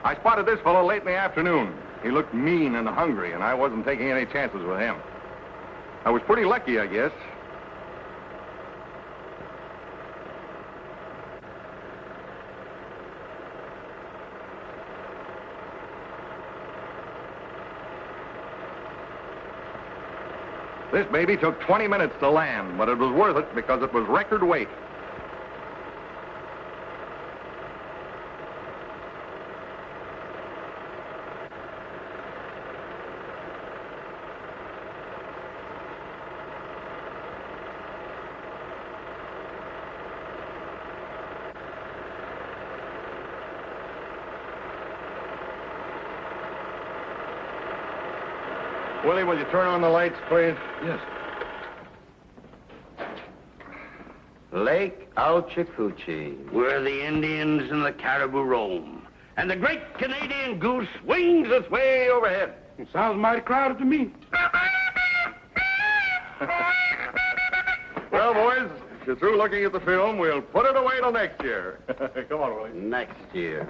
I spotted this fellow late in the afternoon. He looked mean and hungry, and I wasn't taking any chances with him. I was pretty lucky, I guess. This baby took 20 minutes to land, but it was worth it because it was record weight. Willie, will you turn on the lights, please? Yes. Lake Alchikuchi, where the Indians and the caribou roam, and the great Canadian goose wings its way overhead. Sounds mighty crowded to me. Well, boys, if you're through looking at the film, we'll put it away till next year. Come on, Willie. Next year.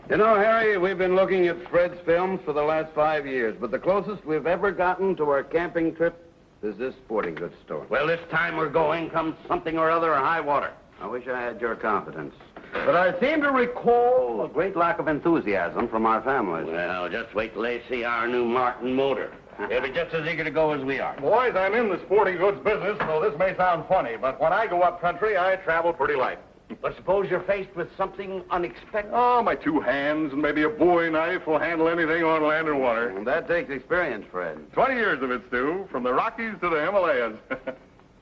You know, Harry, we've been looking at Fred's films for the last 5 years, but the closest we've ever gotten to our camping trip is this sporting goods store. Well, this time we're going comes something or other or high water. I wish I had your confidence. But I seem to recall a great lack of enthusiasm from our families. Well, just wait till they see our new Martin motor. They'll be just as eager to go as we are. Boys, I'm in the sporting goods business, so this may sound funny, but when I go up country, I travel pretty light. But suppose you're faced with something unexpected. Oh, my 2 hands and maybe a bowie knife will handle anything on land or water. Well, that takes experience, Fred. 20 years of it, Stu, from the Rockies to the Himalayas.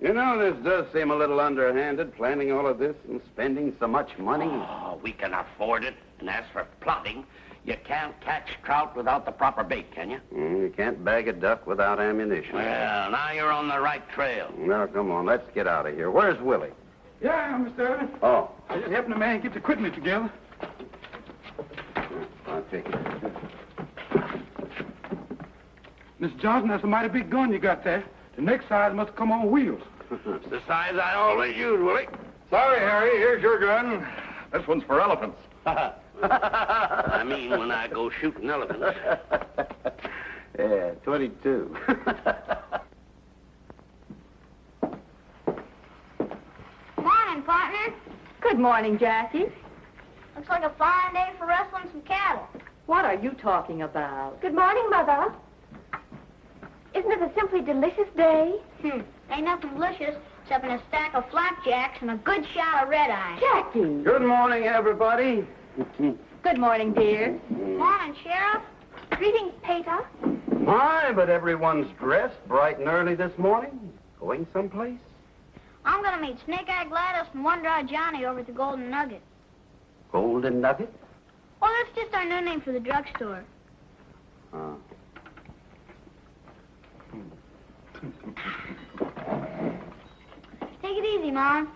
You know, this does seem a little underhanded, planning all of this and spending so much money. Oh, we can afford it. And as for plotting, you can't catch trout without the proper bait, can you? You can't bag a duck without ammunition. Well, now you're on the right trail. Now, come on, let's get out of here. Where's Willie? Yeah, Mr. Erwin. Oh. I just helping a man get the equipment together. I'll take it. Miss Johnson, that's a mighty big gun you got there. The next size must come on wheels. It's the size I always use, Willie. Sorry, Harry, here's your gun. This one's for elephants. I mean, when I go shooting elephants. Yeah, 22. Morning, partner. Good morning, Jackie. Looks like a fine day for rustling some cattle. What are you talking about? Good morning, Mother. Isn't it a simply delicious day? Ain't nothing delicious except a stack of flapjacks and a good shot of red-eye. Jackie! Good morning, everybody. Good morning, dear. Morning, Sheriff. Greetings, Peter. My, but everyone's dressed bright and early this morning. Going someplace? I'm going to meet Snake-Eye Gladys and One-Dry Johnny over at the Golden Nugget. Golden Nugget? Well, that's just our new name for the drugstore. Oh. Take it easy, Mom.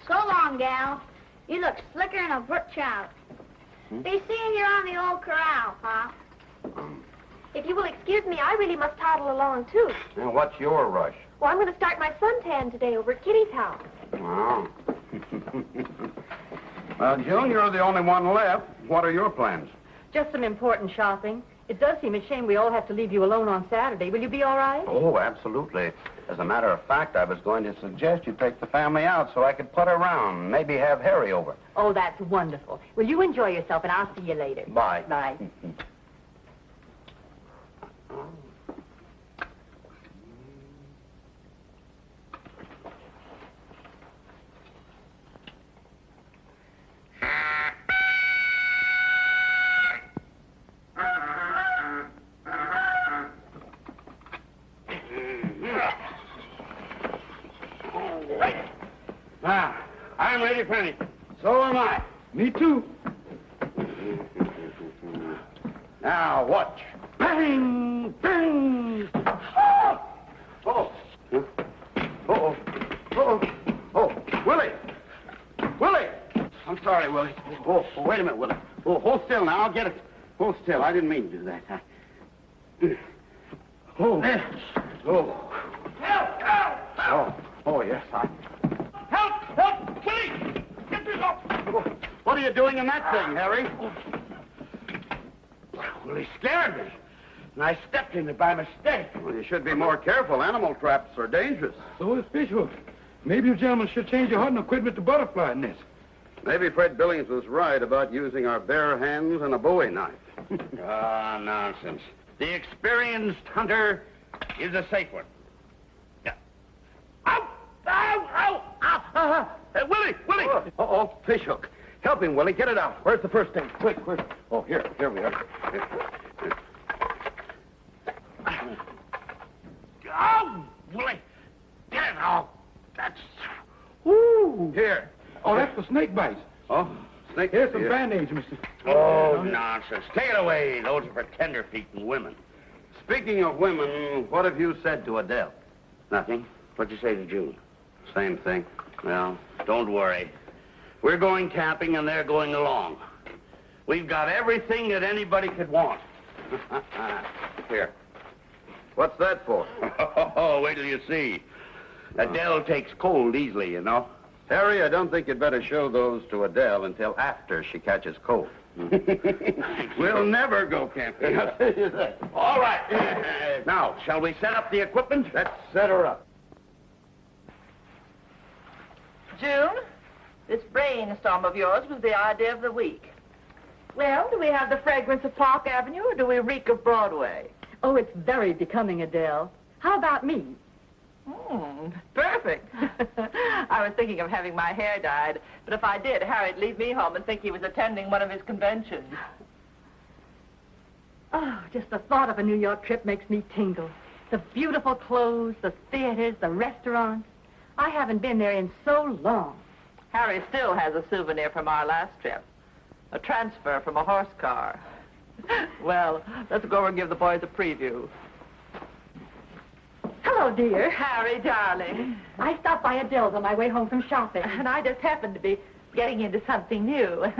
So long, gal. You look slicker than a brook trout. Be seeing you on the old corral, Pop. If you will excuse me, I really must toddle along, too. Now, what's your rush? Well, I'm going to start my suntan today over at Kitty's house. Oh. Well, June, you're the only one left. What are your plans? Just some important shopping. It does seem a shame we all have to leave you alone on Saturday. Will you be all right? Oh, absolutely. As a matter of fact, I was going to suggest you take the family out so I could put around, maybe have Harry over. Oh, that's wonderful. Well, you enjoy yourself, and I'll see you later. Bye. Bye. I'm ready for anything. So am I. Me too. Now, watch. Bang! Bang! Oh! Oh! Uh-oh. Uh-oh. Oh, Willie! Willie! I'm sorry, Willie. Oh, wait a minute, Willie. Oh, hold still now. I'll get it. Hold still. I didn't mean to do that. Oh. Oh. Help! Help! Oh, yes, Help! Help! Please! Get this off! What are you doing in that thing, Harry? Well, he scared me. And I stepped in it by mistake. Well, you should be more careful. Animal traps are dangerous. So is fishhook. Maybe you gentlemen should change your hunting equipment to butterfly nets. Maybe Fred Billings was right about using our bare hands and a Bowie knife. Ah, nonsense. The experienced hunter is a safe one. Yeah. Ow! Ow! Ow! Ow! Willie! Willie! Uh-oh, fishhook. Help him, Willie. Get it out. Where's the first thing? Quick. Oh, here we are. Oh, Willie! Get it out! That's... Ooh! Here. Oh, that's for snake bites. Oh, snake... Here's some Band-Aids, mister. Oh, nonsense. Take it away. Those are for tenderfeet and women. Speaking of women, what have you said to Adele? Nothing. What'd you say to June? Same thing. Well, don't worry. We're going camping and they're going along. We've got everything that anybody could want. Here. What's that for? Oh, wait till you see. Adele takes cold easily, you know. Harry, I don't think you'd better show those to Adele until after she catches cold. We'll never go camping. All right. Now, shall we set up the equipment? Let's set her up. June, this brainstorm of yours was the idea of the week. Well, do we have the fragrance of Park Avenue or do we reek of Broadway? Oh, it's very becoming, Adele. How about me? Perfect. I was thinking of having my hair dyed, but if I did, Harry'd leave me home and think he was attending one of his conventions. Oh, just the thought of a New York trip makes me tingle. The beautiful clothes, the theaters, the restaurants. I haven't been there in so long. Harry still has a souvenir from our last trip. A transfer from a horse car. Well, let's go over and give the boys a preview. Hello, dear. Harry, darling. I stopped by Adele's on my way home from shopping. And I just happened to be getting into something new.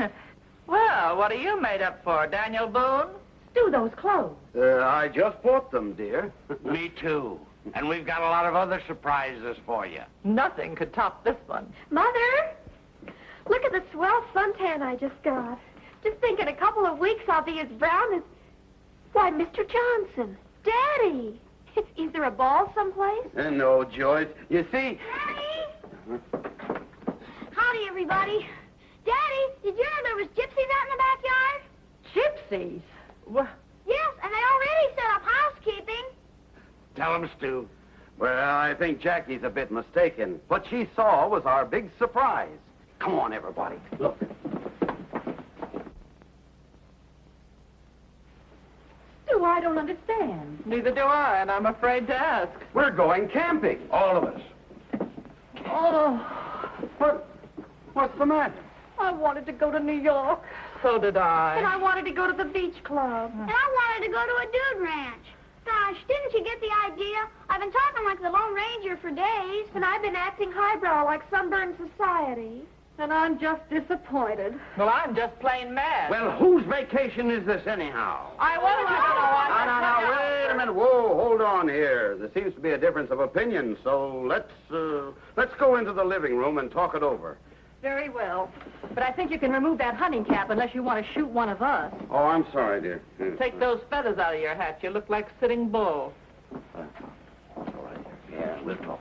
Well, what are you made up for, Daniel Boone? Stu, those clothes. I just bought them, dear. Me too. And we've got a lot of other surprises for you. Nothing could top this one. Mother, look at the swell suntan I just got. Just think in a couple of weeks I'll be as brown as... Why, Mr. Johnson. Daddy. Is there a ball someplace? No, Joyce. You see... Daddy! Howdy, everybody. Daddy, did you know there was gypsies out in the backyard? Gypsies? What? Yes, and they already set up housekeeping. Tell him, Stu. Well, I think Jackie's a bit mistaken. What she saw was our big surprise. Come on, everybody. Look. Stu, I don't understand. Neither do I, and I'm afraid to ask. We're going camping. All of us. Oh, What's the matter? I wanted to go to New York. So did I. And I wanted to go to the beach club. And I wanted to go to a dude ranch. Gosh, didn't you get the idea? I've been talking like the Lone Ranger for days, and I've been acting highbrow like Sunburned Society. And I'm just disappointed. Well, I'm just plain mad. Well, whose vacation is this anyhow? I wanted to go to one. Now, wait a minute. Whoa, hold on here. There seems to be a difference of opinion, so let's go into the living room and talk it over. Very well. But I think you can remove that hunting cap unless you want to shoot one of us. Oh, I'm sorry, dear. Take those feathers out of your hat. You look like Sitting Bull. All right. Yeah, we'll talk.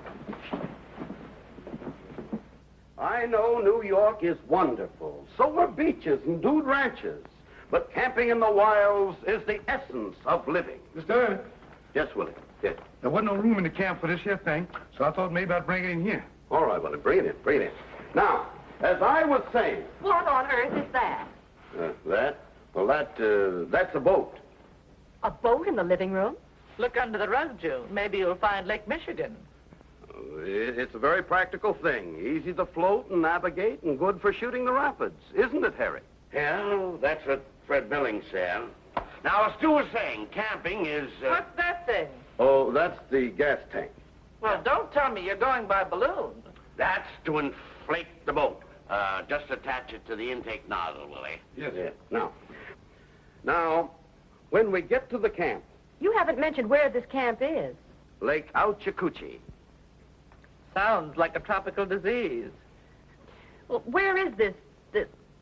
I know New York is wonderful. So are beaches and dude ranches. But camping in the wilds is the essence of living. Mr. Erwin, Yes, Willie. Yes. there wasn't no room in the camp for this here thing, so I thought maybe I'd bring it in here. All right, Willie. Bring it in. Bring it in. Now, as I was saying... What on earth is that? That's a boat. A boat in the living room? Look under the rug, June. Maybe you'll find Lake Michigan. It's a very practical thing. Easy to float and navigate and good for shooting the rapids. Isn't it, Harry? Yeah, that's what Fred Billings said. Now, as Stu was saying, camping is... What's that thing? Oh, that's the gas tank. Well, don't tell me you're going by balloon. That's to inflate the boat. Just attach it to the intake nozzle, Willie. Yes. Yeah. Now, when we get to the camp... You haven't mentioned where this camp is. Lake Auchicuchi. Sounds like a tropical disease. Well, where is this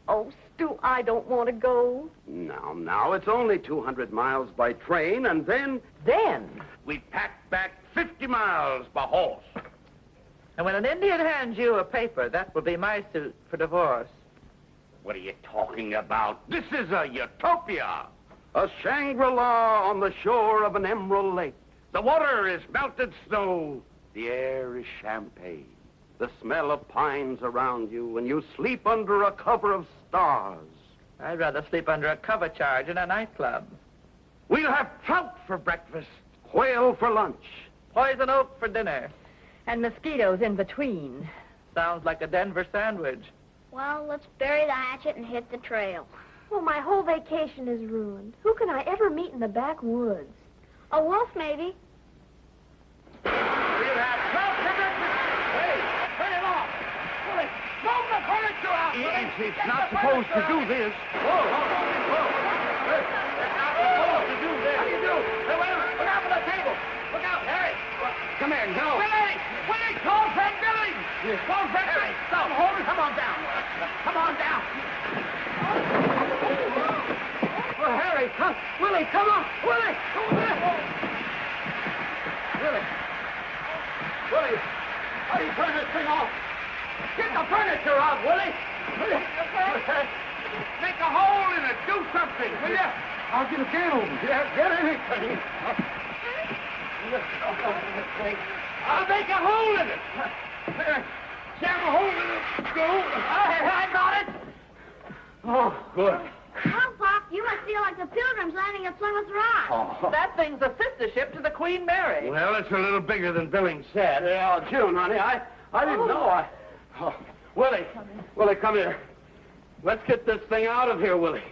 Oh, Stu, I don't want to go. Now, it's only 200 miles by train, and then... Then? We pack back 50 miles by horse. And when an Indian hands you a paper, that will be my suit for divorce. What are you talking about? This is a utopia. A Shangri-La on the shore of an emerald lake. The water is melted snow. The air is champagne. The smell of pines around you, and you sleep under a cover of stars. I'd rather sleep under a cover charge in a nightclub. We'll have trout for breakfast, quail for lunch. Poison oak for dinner. And mosquitoes in between. Sounds like a Denver sandwich. Well, let's bury the hatchet and hit the trail. Well, my whole vacation is ruined. Who can I ever meet in the backwoods? A wolf, maybe. We'll have trout for breakfast. Hey, turn it off. Willie, move the furniture out. It's not supposed to do this. Whoa, hold on. Whoa. It's not supposed to do this. What do you do? Hey, wait a minute. Look out for the table. Look out, Harry. Come here, no. Willie, call Fred Billings. Call Fred Billings. Stop, hold it. Come on down. Come on down. Oh, Harry, come. Willie, come on. Willie. Willie, how do you turn this thing off? Get the furniture out, Willie. Make a hole in it. Do something, will you? I'll get a can open. Yeah, get anything. I'll make a hole in it. Jam a hole in it. Go. I got it. Oh, good. Well, Pop, you must feel like the Pilgrims landing at Plymouth Rock. Oh. That thing's a sister ship to the Queen Mary. Well, it's a little bigger than Billings said. Yeah, June, honey, I didn't know. Willie, come here. Let's get this thing out of here, Willie.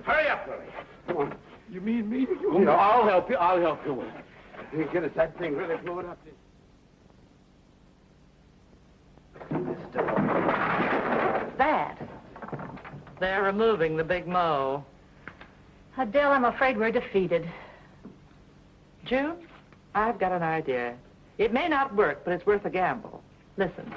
Hurry up, Willie. Come on. You mean me? No, I'll help you, Willie. You get us that thing really blew it up. That. They're removing the big mow. Adele, I'm afraid we're defeated. June, I've got an idea. It may not work, but it's worth a gamble. Listen.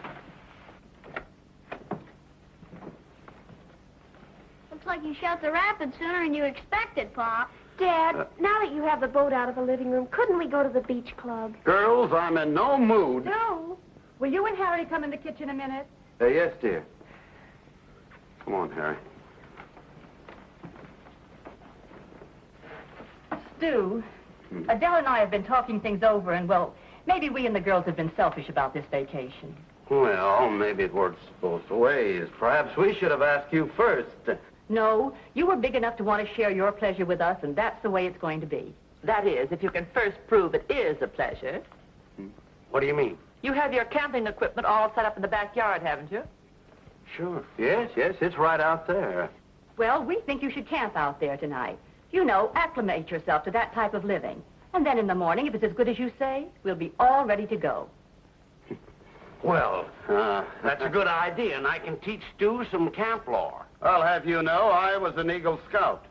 Looks like you shot the rapid sooner than you expected, Pop. Dad, now that you have the boat out of the living room, couldn't we go to the beach club? Girls, I'm in no mood. No. Will you and Harry come in the kitchen a minute? Yes, dear. Come on, Harry. Stu, Adele and I have been talking things over, and, well, maybe we and the girls have been selfish about this vacation. Well, maybe it works both ways. Perhaps we should have asked you first. No, you were big enough to want to share your pleasure with us, and that's the way it's going to be. That is, if you can first prove it is a pleasure. What do you mean? You have your camping equipment all set up in the backyard, haven't you? Sure. Yes, it's right out there. Well, we think you should camp out there tonight. You know, acclimate yourself to that type of living. And then in the morning, if it's as good as you say, we'll be all ready to go. Well, that's a good idea, and I can teach Stu some camp lore. I'll have you know I was an Eagle Scout.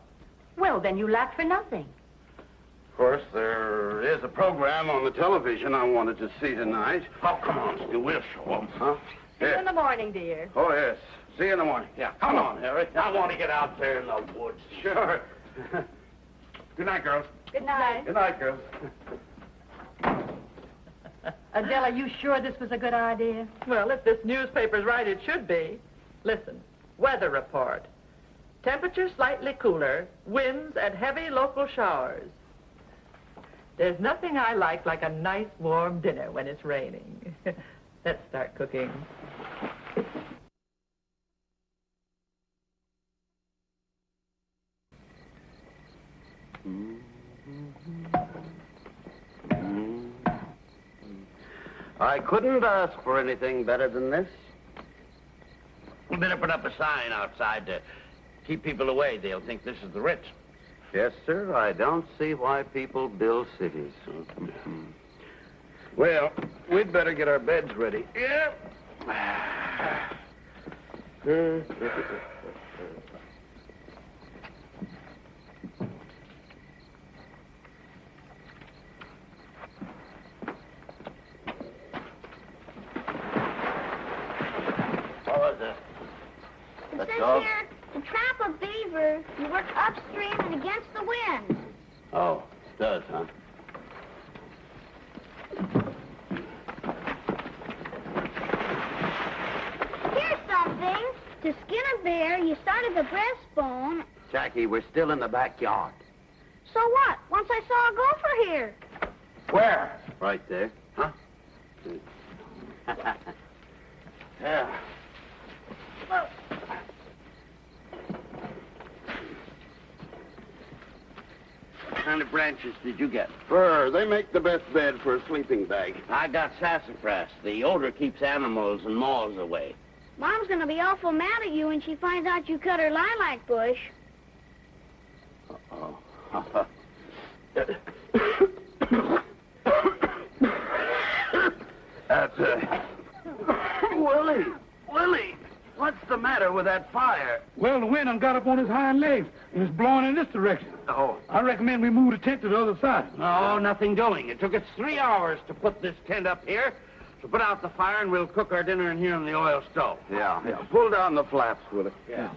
Well, then you lack for nothing. Of course, there is a program on the television I wanted to see tonight. Oh, come on, Stu, we'll show them. Huh? See you in the morning, dear. Oh, yes. See you in the morning. Yeah, come on, Harry. I want to get out there in the woods. Sure. Good night, girls. Good night. Good night, girls. Adele, are you sure this was a good idea? Well, if this newspaper's right, it should be. Listen, weather report. Temperature slightly cooler, winds and heavy local showers. There's nothing I like a nice warm dinner when it's raining. Let's start cooking. I couldn't ask for anything better than this. We better put up a sign outside to keep people away. They'll think this is the Ritz. Yes, sir. I don't see why people build cities. Well, we'd better get our beds ready. Yeah. What was it? It That says dog? here, To trap a beaver, you work upstream and against the wind. Oh, it does, huh? Here's something. To skin a bear, you start at the breastbone. Jackie, we're still in the backyard. So what? Once I saw a gopher here. Where? Right there. Huh? Yeah. Look. What kind of branches did you get? Fur. They make the best bed for a sleeping bag. I got sassafras. The odor keeps animals and moths away. Mom's gonna be awful mad at you when she finds out you cut her lilac bush. Oh. That's Willie, what's the matter with that fire? Well, the wind done got up on his hind legs, and it's blowing in this direction. Oh. I recommend we move the tent to the other side. No, nothing doing. It took us 3 hours to put this tent up here. So put out the fire and we'll cook our dinner in here on the oil stove. Yeah. Pull down the flaps, Willie. Yeah.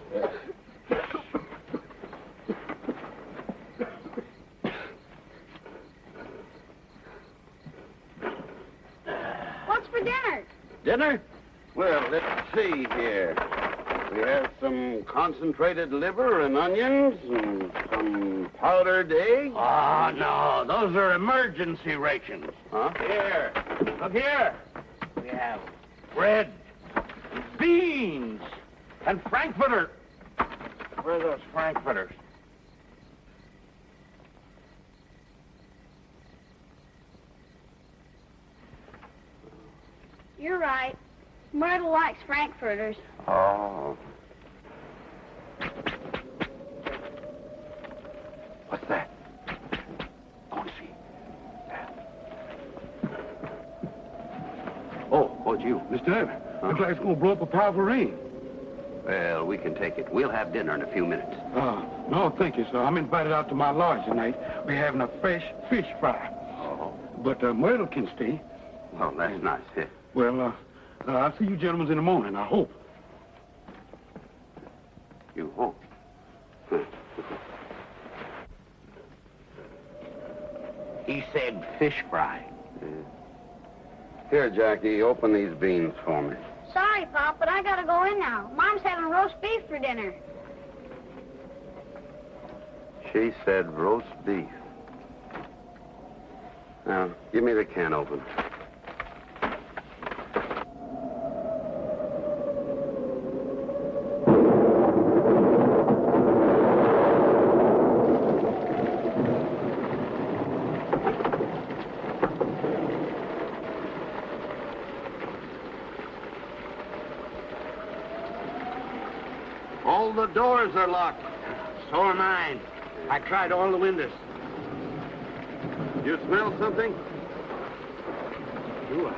What's for dinner? Dinner? Well, let's see here. We have some concentrated liver and onions and some powdered egg. Oh, no. Those are emergency rations. Huh? Here. Look here. We have bread, beans, and frankfurter. Where are those frankfurters? You're right. Myrtle likes frankfurters. Oh. What's that? Go and see. Oh, it's you. Mr. Erwin, looks like it's going to blow up a powerful rain. Well, we can take it. We'll have dinner in a few minutes. No, thank you, sir. I'm invited out to my lodge tonight. We're having a fresh fish fry. Oh. But Myrtle can stay. Well, that's nice. Yeah. Well, I'll see you gentlemen in the morning, I hope. You hope. He said fish fry. Here, Jackie, open these beans for me. Sorry, Pop, but I gotta go in now. Mom's having roast beef for dinner. She said roast beef. Now, give me the can open. All the doors are locked. So are mine. I tried all the windows. You smell something? Do I?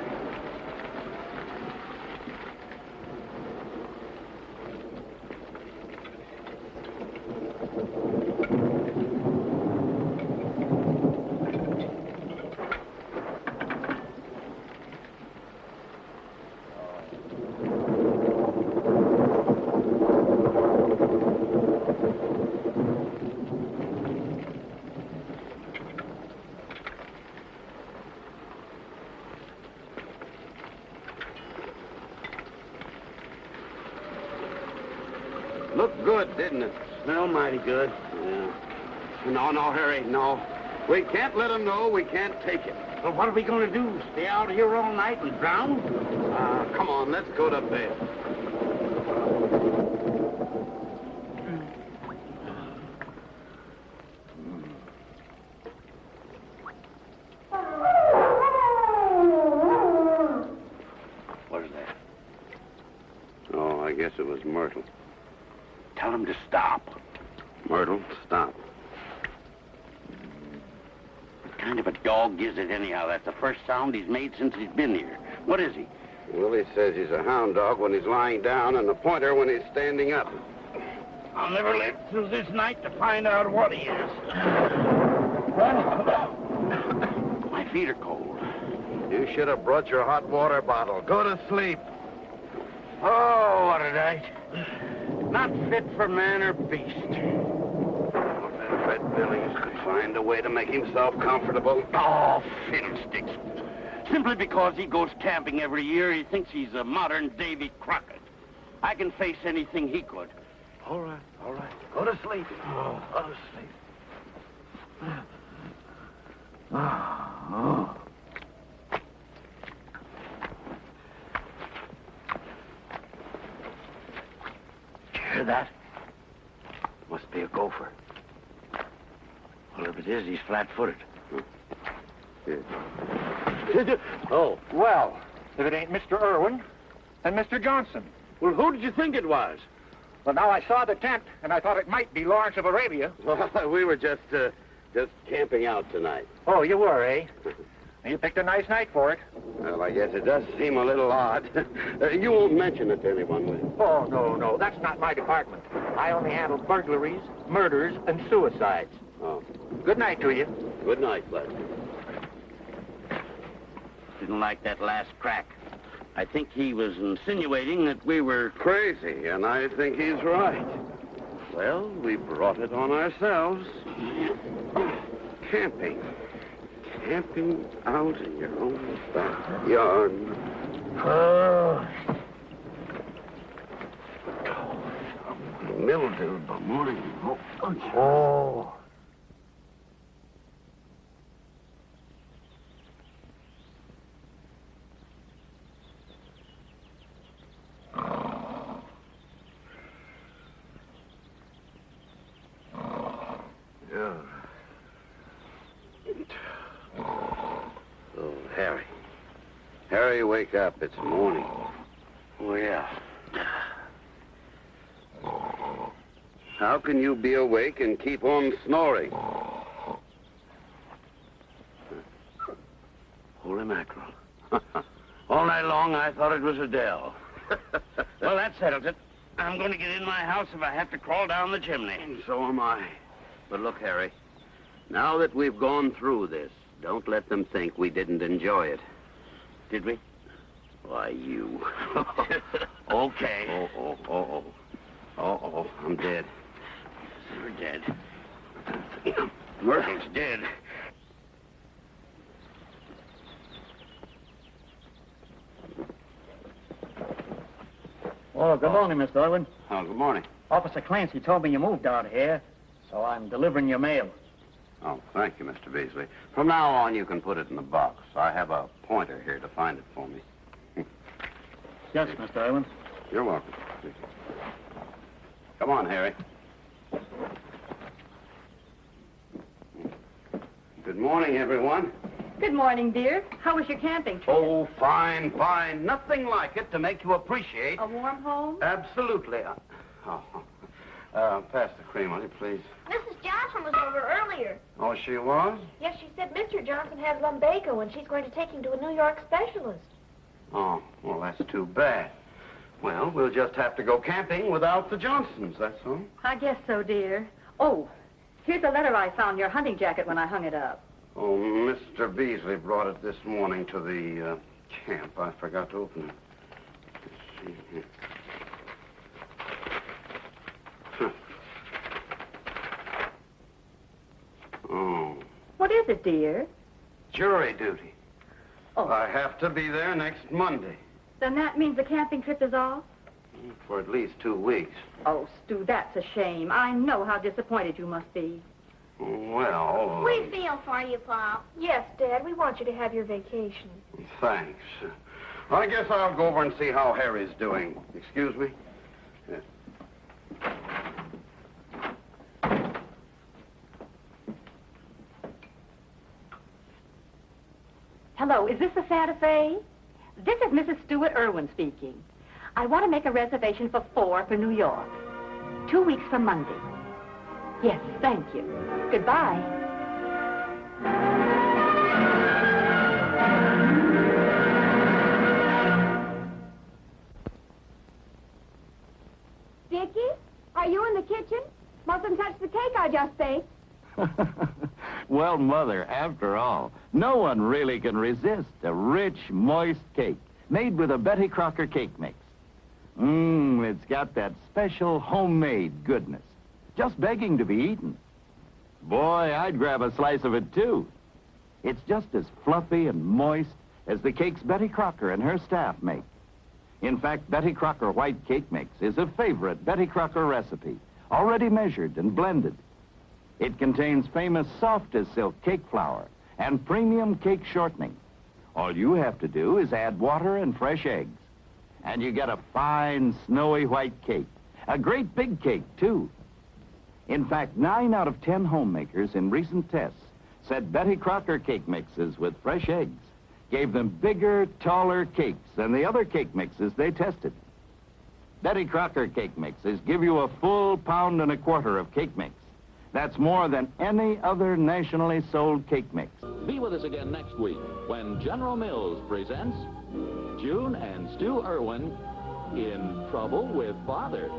Looked good, didn't it? Smell mighty good. Yeah. No, Harry, no. We can't let them know we can't take it. Well, what are we going to do? Stay out here all night and drown? Come on, let's go to bed. What is that? Oh, I guess it was Myrtle. Tell him to stop. Myrtle, stop. What kind of a dog is it anyhow? That's the first sound he's made since he's been here. What is he? Willie says he's a hound dog when he's lying down and a pointer when he's standing up. I'll never live through this night to find out what he is. My feet are cold. You should have brought your hot water bottle. Go to sleep. Oh, what a night. Not fit for man or beast. If that Red Billings could find a way to make himself comfortable. Oh, fiddlesticks. Simply because he goes camping every year, he thinks he's a modern Davy Crockett. I can face anything he could. All right. Go to sleep. Oh. Go to sleep. Oh. Did you hear that? Must be a gopher. Well, if it is, he's flat-footed. Oh. Well, if it ain't Mr. Erwin, then Mr. Johnson. Well, who did you think it was? Well, now I saw the tent, and I thought it might be Lawrence of Arabia. Well, we were just camping out tonight. Oh, you were, eh? You picked a nice night for it. Well, I guess it does seem a little odd. You won't mention it to anyone, will you? Oh, no, that's not my department. I only handle burglaries, murders, and suicides. Oh. Good night to you. Good night, bud. Didn't like that last crack. I think he was insinuating that we were... Crazy, and I think he's right. Well, we brought it on ourselves. Camping. Camping out in your own backyard. Oh. Mildewed by morning. Oh. Oh, Harry. Harry, wake up. It's morning. Oh, yeah. How can you be awake and keep on snoring? Holy mackerel. All night long, I thought it was Adele. Well, that settles it. I'm going to get in my house if I have to crawl down the chimney. So am I. But look, Harry, now that we've gone through this, don't let them think we didn't enjoy it. Did we? Why, you. Okay. Oh, I'm dead. You're dead. Myrtle's dead. Oh, good morning, Mr. Erwin. Oh, good morning. Officer Clancy told me you moved out here, so I'm delivering your mail. Oh, thank you, Mr. Beasley. From now on, you can put it in the box. I have a pointer here to find it for me. Yes, Mr. Erwin. You're welcome. Thank you. Come on, Harry. Good morning, everyone. Good morning, dear. How was your camping trip? Oh, fine. Nothing like it to make you appreciate... A warm home? Absolutely. Pass the cream, will you, please? Mrs. Johnson was over earlier. Oh, she was? Yes, she said Mr. Johnson has lumbago and she's going to take him to a New York specialist. Oh, well, that's too bad. Well, we'll just have to go camping without the Johnsons, that's all. I guess so, dear. Oh, here's a letter I found in your hunting jacket when I hung it up. Oh, Mr. Beasley brought it this morning to the camp. I forgot to open it. Let's see here. Oh. What is it, dear? Jury duty. Oh. I have to be there next Monday. Then that means the camping trip is off? For at least 2 weeks. Oh, Stu, that's a shame. I know how disappointed you must be. Well... We feel for you, Pop. Yes, Dad, we want you to have your vacation. Thanks. I guess I'll go over and see how Harry's doing. Excuse me? Yeah. Hello, is this the Santa Fe? This is Mrs. Stuart Erwin speaking. I want to make a reservation for 4 for New York. 2 weeks from Monday. Yes, thank you. Goodbye. Dickie, are you in the kitchen? Mustn't touch the cake I just baked. Well, Mother, after all, no one really can resist a rich, moist cake made with a Betty Crocker cake mix. It's got that special homemade goodness, just begging to be eaten. Boy, I'd grab a slice of it, too. It's just as fluffy and moist as the cakes Betty Crocker and her staff make. In fact, Betty Crocker White Cake Mix is a favorite Betty Crocker recipe, already measured and blended. It contains famous soft-as-silk cake flour and premium cake shortening. All you have to do is add water and fresh eggs, and you get a fine, snowy white cake. A great big cake, too. In fact, 9 out of 10 homemakers in recent tests said Betty Crocker cake mixes with fresh eggs gave them bigger, taller cakes than the other cake mixes they tested. Betty Crocker cake mixes give you a full 1.25 pounds of cake mix. That's more than any other nationally sold cake mix. Be with us again next week when General Mills presents June and Stu Erwin in Trouble with Father.